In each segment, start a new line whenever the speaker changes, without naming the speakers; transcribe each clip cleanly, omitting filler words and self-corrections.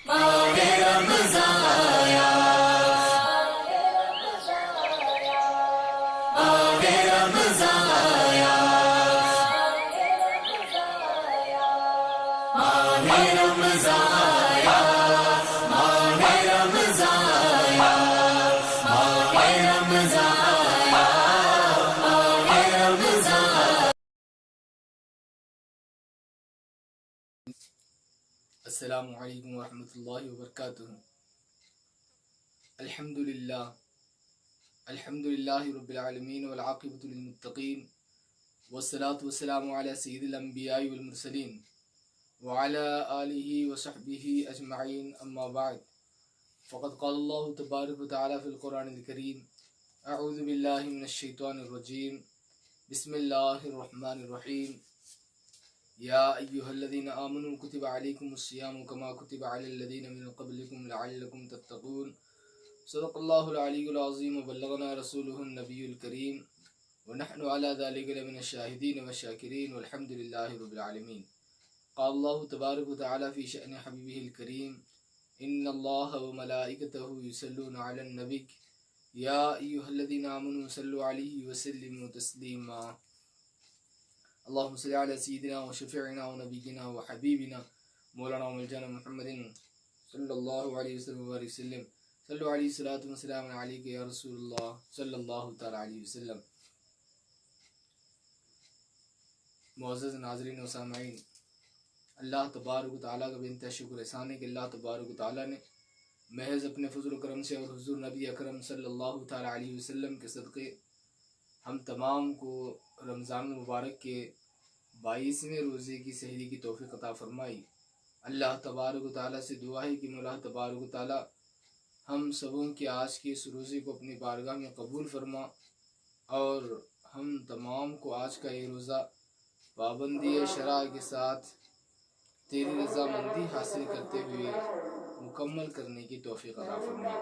ماہ رمضان آیا، ماہ رمضان آیا، ماہ رمضان آیا، ماہ رمضان آیا، ماہ رمضان آیا، ماہ رمضان۔ السلام علیکم ورحمۃ اللہ وبرکاتہ۔ الحمدللہ رب العالمین والعاقبۃ للمتقین، والصلاة والسلام علی سید الانبیاء والمرسلین وعلی آلہ وصحبہ اجمعین، اما بعد، فقد قال اللہ تبارک وتعالی فی القرآن الکریم: اعوذ باللہ من الشیطان الرجیم، بسم اللہ الرحمن الرحیم۔ یا ایہا الذین آمنوا کتب علیکم الصیام کما کتب علی الذین من قبلکم لعلکم تتقون۔ صدق اللہ العلی العظیم وبلغنا رسولہ النبی الکریم، ونحن علی ذلک لمن الشاہدین والشاکرین، والحمد للہ رب العالمین۔ قال اللہ تبارک وتعالی فی شأن حبیبہ الکریم: ان اللہ وملائکتہ یصلون علی النبی یا ایہا الذین آمنوا صلوا علیہ وسلموا تسلیما۔ اللہم صلی علی سیدنا و شفیعنا و نبینا و حبیبنا مولانا و ملجانا محمد صلی اللہ علیہ وسلم و وسلم۔ صلو علیہ الصلاۃ والسلام علیک یا رسول اللہ صلی اللہ تعالی علیہ وسلم۔ معزز ناظرین و سامعین، اللہ تبارک و تعالیٰ کا بے انتہا شکر احسان ہے کہ اللہ تبارک و تعالیٰ نے محض اپنے فضل و کرم سے اور حضور نبی اکرم صلی اللہ تعالی علیہ وسلم کے صدقے ہم تمام کو رمضان مبارک کے 22ویں روزے کی سحری کی توفیق عطا فرمائی۔ اللہ تبارک و تعالیٰ سے دعا ہے کہ مولا تبارک و تعالیٰ ہم سبوں کے آج کے اس روزے کو اپنی بارگاہ میں قبول فرما، اور ہم تمام کو آج کا یہ روزہ پابندی شرع کے ساتھ تیری رضامندی حاصل کرتے ہوئے مکمل کرنے کی توفیق عطا فرما۔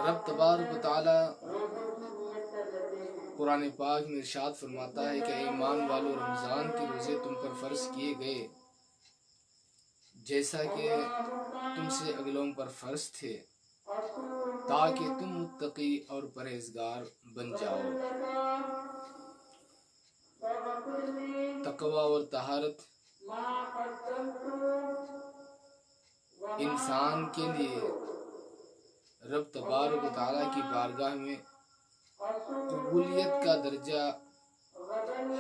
رب تبارک و تعالی قرآن پاک میں ارشاد فرماتا ہے کہ اے ایمان والو، رمضان کے روزے تم پر فرض کیے گئے جیسا کہ تم سے اگلوں پر فرض تھے، تاکہ تم متقی اور پرہیزگار بن جاؤ۔ تقوی اور طہارت انسان کے لیے رب تبارک و تعالیٰ کی بارگاہ میں قبولیت کا درجہ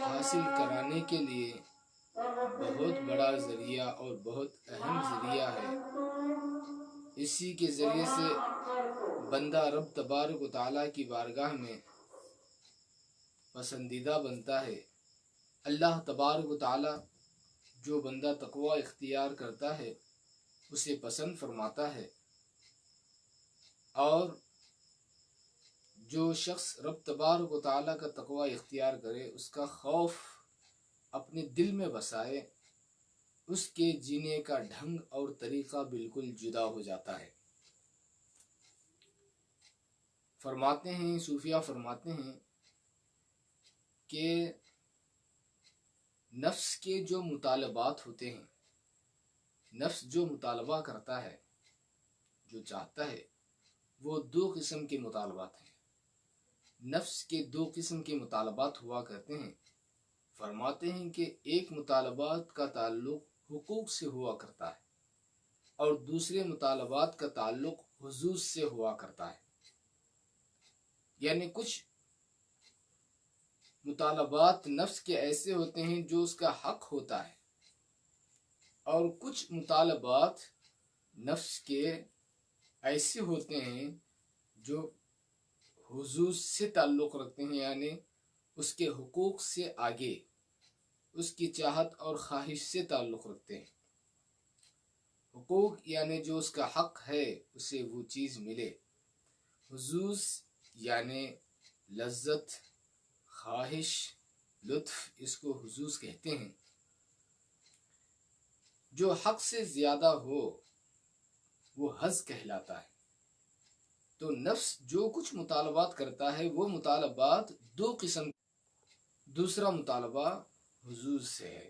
حاصل کرانے کے لیے بہت بڑا ذریعہ اور بہت اہم ذریعہ ہے۔ اسی کے ذریعے سے بندہ رب تبارک و تعالیٰ کی بارگاہ میں پسندیدہ بنتا ہے۔ اللہ تبارک و تعالیٰ جو بندہ تقوی اختیار کرتا ہے اسے پسند فرماتا ہے، اور جو شخص رب تبارک و تعالیٰ کا تقوی اختیار کرے، اس کا خوف اپنے دل میں بسائے، اس کے جینے کا ڈھنگ اور طریقہ بالکل جدا ہو جاتا ہے۔ فرماتے ہیں صوفیہ فرماتے ہیں کہ نفس کے جو مطالبات ہوتے ہیں، نفس جو مطالبہ کرتا ہے، جو چاہتا ہے، وہ دو قسم کے مطالبات ہیں۔ نفس کے دو قسم کے مطالبات ہوا کرتے ہیں۔ فرماتے ہیں کہ ایک مطالبات کا تعلق حقوق سے ہوا کرتا ہے، اور دوسرے مطالبات کا تعلق حظوظ سے ہوا کرتا ہے۔ یعنی کچھ مطالبات نفس کے ایسے ہوتے ہیں جو اس کا حق ہوتا ہے، اور کچھ مطالبات نفس کے ایسے ہوتے ہیں جو حظوظ سے تعلق رکھتے ہیں، یعنی اس کے حقوق سے آگے اس کی چاہت اور خواہش سے تعلق رکھتے ہیں۔ حقوق یعنی جو اس کا حق ہے اسے وہ چیز ملے، حظوظ یعنی لذت، خواہش، لطف، اس کو حظوظ کہتے ہیں۔ جو حق سے زیادہ ہو وہ حظ کہلاتا ہے۔ تو نفس جو کچھ مطالبات کرتا ہے وہ مطالبات دو قسم، دوسرا مطالبہ حضور سے ہے۔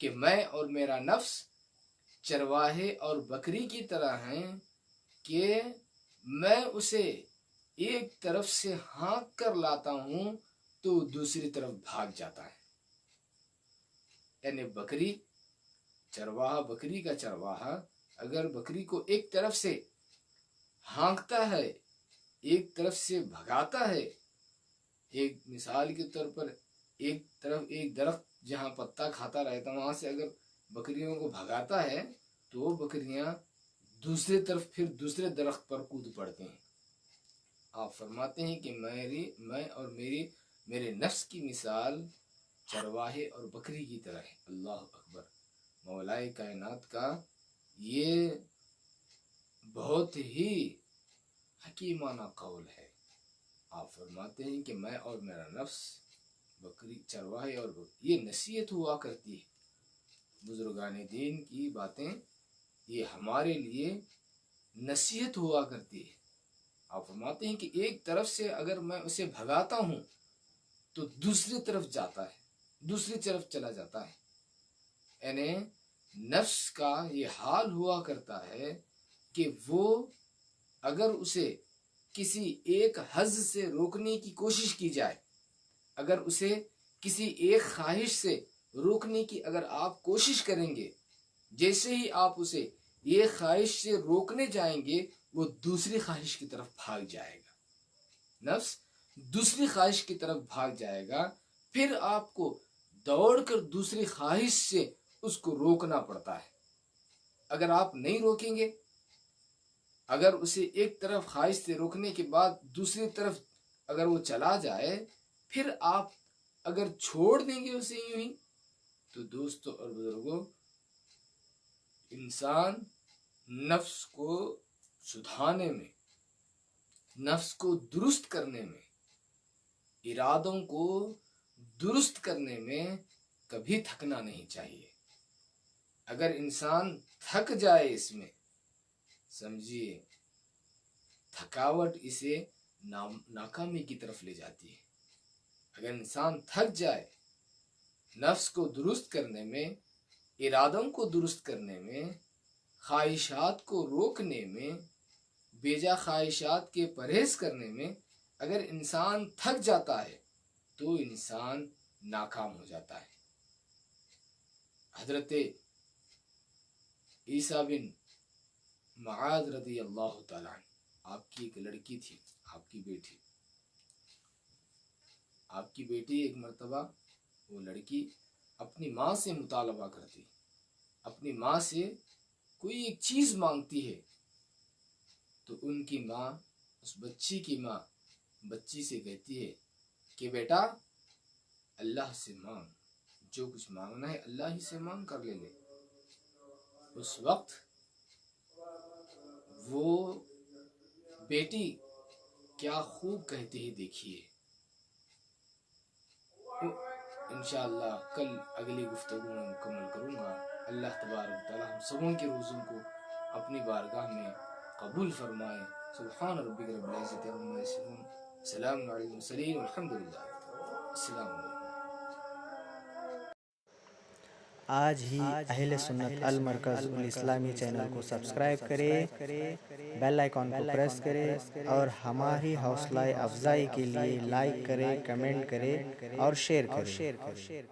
کہ میں اور میرا نفس چرواہے اور بکری کی طرح ہیں کہ میں اسے ایک طرف سے ہانک کر لاتا ہوں تو دوسری طرف بھاگ جاتا ہے. یعنی بکری چرواہا، بکری کا چرواہا اگر بکری کو ایک طرف سے ہانکتا ہے، ایک طرف سے بھگاتا ہے، ایک مثال کے طور پر ایک طرف ایک درخت جہاں پتا کھاتا رہتا وہاں سے اگر بکریوں کو بھگاتا ہے تو وہ بکریاں دوسری طرف پھر دوسرے درخت پر کود پڑتے ہیں. آپ فرماتے ہیں کہ میں اور میرے نفس کی مثال چرواہے اور بکری کی طرح ہے. اللہ اکبر. مولائے کائنات کا یہ بہت ہی حکیمانہ قول ہے. آپ فرماتے ہیں کہ میں اور میرا نفس بکری چرواہے اور بکری. یہ نصیحت ہوا کرتی ہے. بزرگان دین کی باتیں یہ ہمارے لیے نصیحت ہوا کرتی ہے. آپ فرماتے ہیں کہ ایک طرف سے اگر میں اسے بھگاتا ہوں تو دوسری طرف جاتا ہے، دوسری طرف چلا جاتا ہے. یعنی نفس کا یہ حال ہوا کرتا ہے کہ وہ اگر اسے کسی ایک حظ سے روکنے کی کوشش کی جائے، اگر اسے کسی ایک خواہش سے روکنے کی اگر آپ کوشش کریں گے، جیسے ہی آپ اسے ایک خواہش سے روکنے جائیں گے وہ دوسری خواہش کی طرف بھاگ جائے گا. نفس دوسری خواہش کی طرف بھاگ جائے گا، پھر آپ کو دوڑ کر دوسری خواہش سے اس کو روکنا پڑتا ہے. اگر آپ نہیں روکیں گے، اگر اسے ایک طرف خواہش سے روکنے کے بعد دوسری طرف اگر وہ چلا جائے، پھر آپ اگر چھوڑ دیں گے اسے یوں ہی، تو دوستو اور بزرگوں، انسان نفس کو سدھانے میں، نفس کو درست کرنے میں، ارادوں کو درست کرنے میں کبھی تھکنا نہیں چاہیے. اگر انسان تھک جائے اس میں، سمجھیے تھکاوٹ اسے ناکامی کی طرف لے جاتی ہے. اگر انسان تھک جائے نفس کو درست کرنے میں، ارادوں کو درست کرنے میں، خواہشات کو روکنے میں، بیجا خواہشات کے پرہیز کرنے میں، اگر انسان تھک جاتا ہے تو انسان ناکام ہو جاتا ہے. حضرت عیسیٰ بن معاذ رضی اللہ تعالیٰ عنہ، آپ کی ایک لڑکی تھی، آپ کی بیٹی ایک مرتبہ وہ لڑکی اپنی ماں سے مطالبہ کرتی، اپنی ماں سے کوئی ایک چیز مانگتی ہے، تو ان کی ماں، اس بچی کی ماں بچی سے کہتی ہے کہ بیٹا اللہ سے مانگ، جو کچھ مانگنا ہے اللہ ہی سے مانگ کر لے. اس وقت وہ بیٹی کیا خوب کہتی ہے، دیکھیے. انشاءاللہ کل اگلی گفتگو میں مکمل کروں گا. اللہ تبارک تعالی ہم سبوں کے روزوں کو اپنی بارگاہ میں قبول فرمائے. سبحان ربک رب العزت عما یصفون، سلام علی المرسلین والحمد للہ. السلام علیکم.
آج ہی اہل سنت المرکز الاسلامی چینل کو سبسکرائب کرے، بیل آئیکن کو پریس کرے اور ہماری حوصلہ افزائی کے لیے لائک کرے، کمنٹ کرے اور شیئر کرے.